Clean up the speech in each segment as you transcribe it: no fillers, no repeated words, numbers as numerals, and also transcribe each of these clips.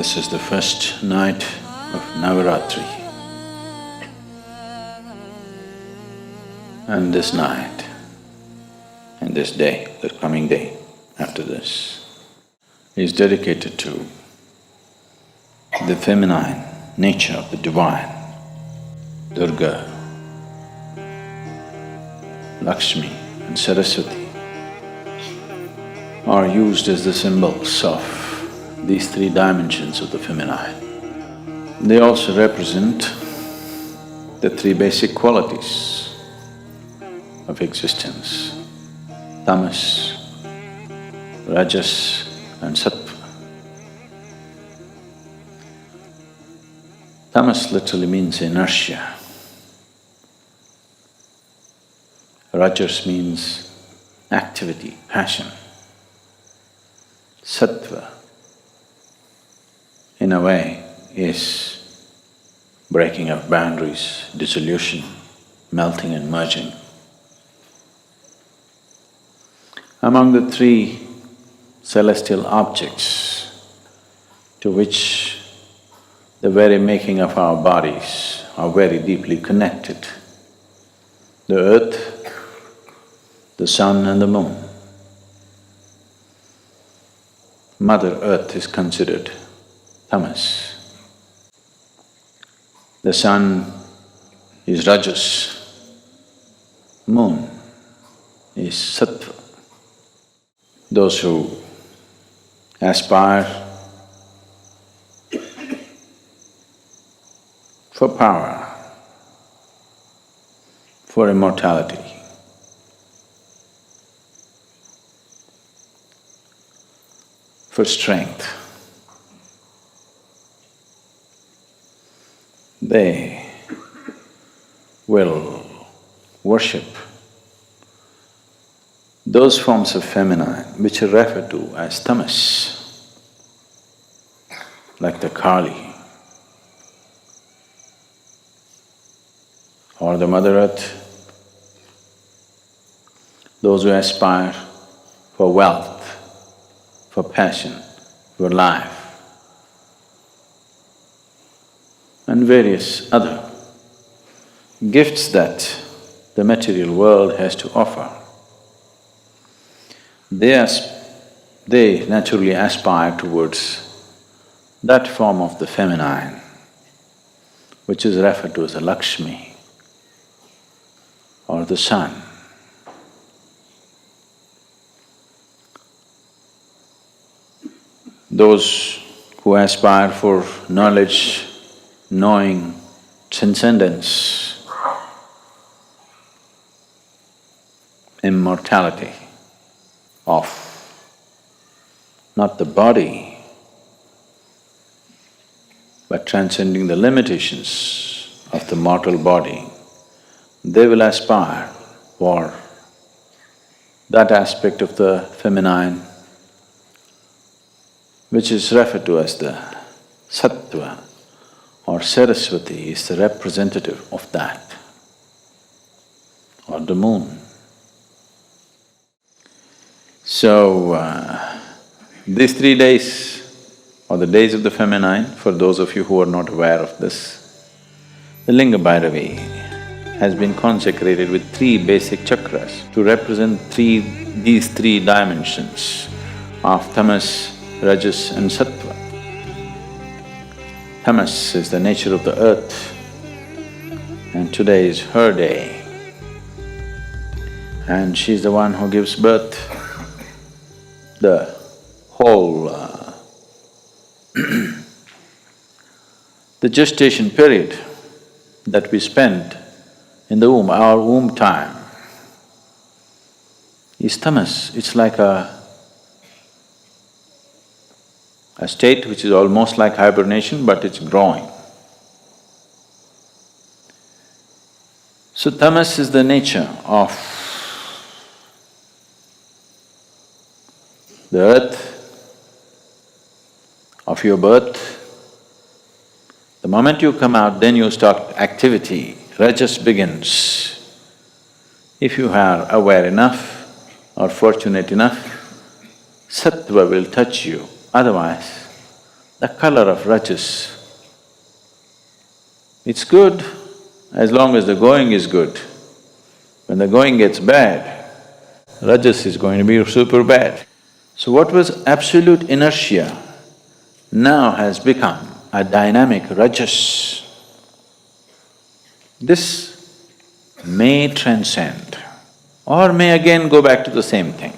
This is the first night of Navratri. And this night and this day, the coming day after this, is dedicated to the feminine nature of the divine. Durga, Lakshmi and Saraswati are used as the symbols of these three dimensions of the feminine. They also represent the three basic qualities of existence: tamas, rajas and sattva. Tamas literally means inertia. Rajas means activity, passion. Sattva, in a way, is breaking of boundaries, dissolution, melting and merging. Among the three celestial objects to which the very making of our bodies are very deeply connected, the earth, the sun and the moon. Mother Earth is considered tamas. The sun is rajas, moon is sattva. Those who aspire for power, for immortality, for strength, they will worship those forms of feminine which are referred to as tamas, like the Kali or the Mother Earth. Those who aspire for wealth, for passion, for life, and various other gifts that the material world has to offer. They naturally aspire towards that form of the feminine, which is referred to as the Lakshmi or the sun. Those who aspire for knowledge, knowing, transcendence, immortality of not the body, but transcending the limitations of the mortal body, they will aspire for that aspect of the feminine which is referred to as the sattva, or Saraswati is the representative of that, or the moon. So, these 3 days, or the days of the feminine, for those of you who are not aware of this, the Linga Bhairavi has been consecrated with 3 basic chakras to represent these three dimensions of tamas, rajas and sattva. Tamas is the nature of the earth, and today is her day. And she's the one who gives birth. The whole the gestation period that we spend in the womb, our womb time, is tamas. It's like a state which is almost like hibernation, but it's growing. So tamas is the nature of the earth, of your birth. The moment you come out, then you start activity, rajas begins. If you are aware enough or fortunate enough, sattva will touch you, otherwise the color of rajas. It's good as long as the going is good. When the going gets bad, rajas is going to be super bad. So what was absolute inertia now has become a dynamic rajas. This may transcend or may again go back to the same thing.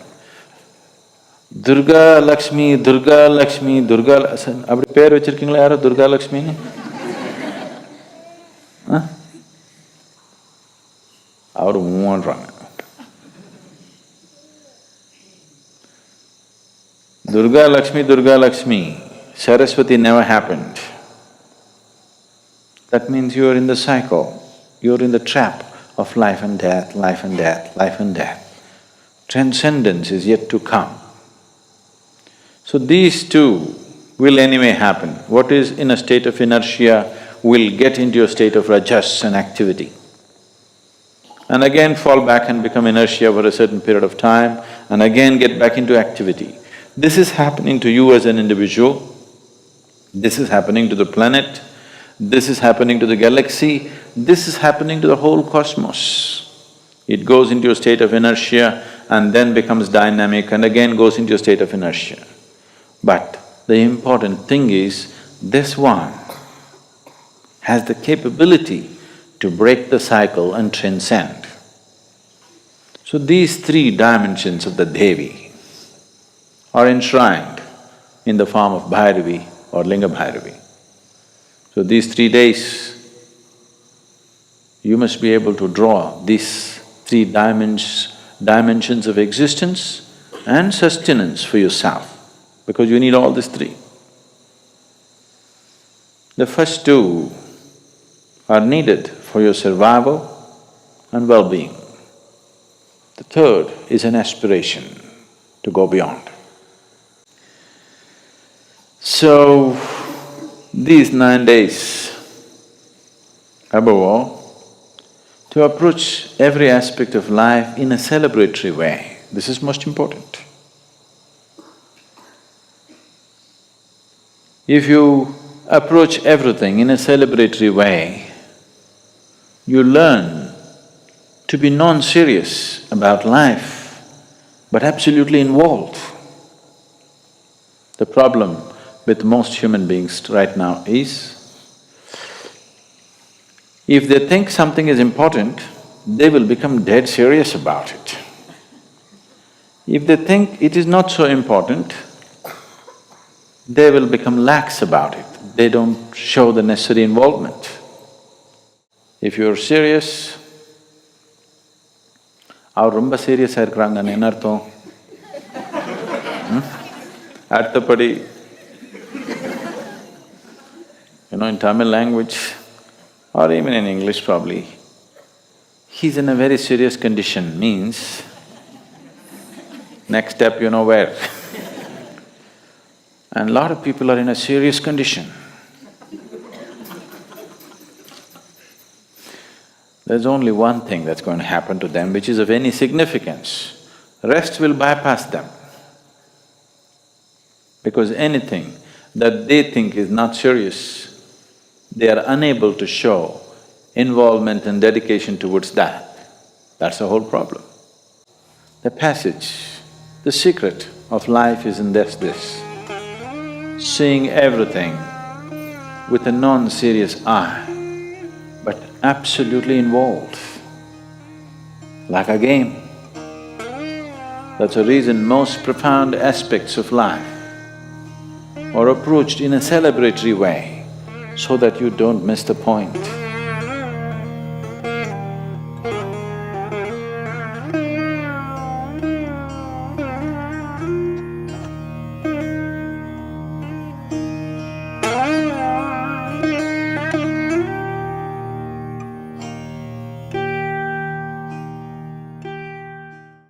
Durga Lakshmi, Durga Lakshmi, Durga… அப்படி பேர் வச்சிருக்கீங்களா யாரோ Durga Lakshmi? அவரு மூன்றாங்க. Durga Lakshmi, Saraswati never happened. That means you are in the cycle, you are in the trap of life and death, life and death, life and death. Transcendence is yet to come. So these two will anyway happen. What is in a state of inertia will get into a state of rajas and activity, and again fall back and become inertia for a certain period of time, and again get back into activity. This is happening to you as an individual, this is happening to the planet, this is happening to the galaxy, this is happening to the whole cosmos. It goes into a state of inertia and then becomes dynamic and again goes into a state of inertia. But the important thing is, this one has the capability to break the cycle and transcend. So these three dimensions of the Devi are enshrined in the form of Bhairavi or Linga Bhairavi. So these 3 days, you must be able to draw these three dimensions of existence and sustenance for yourself, because you need all these three. The first two are needed for your survival and well-being. The third is an aspiration to go beyond. So, these 9 days, above all, to approach every aspect of life in a celebratory way, this is most important. If you approach everything in a celebratory way, you learn to be non-serious about life, but absolutely involved. The problem with most human beings right now is, if they think something is important, they will become dead serious about it. If they think it is not so important, they will become lax about it. They don't show the necessary involvement. If you're serious, அவர் ரொம்ப சீரியஸாக இருக்கிறாங்கன்னு என்ன அர்த்தம்? அடுத்தபடி, in Tamil language or even in English probably, he's in a very serious condition means next step you know where. And a lot of people are in a serious condition. There's only one thing that's going to happen to them which is of any significance. Rest will bypass them. Because anything that they think is not serious, they are unable to show involvement and dedication towards that. That's the whole problem. The passage, the secret of life is in this, seeing everything with a non-serious eye, but absolutely involved, like a game. That's the reason most profound aspects of life are approached in a celebratory way, so that you don't miss the point.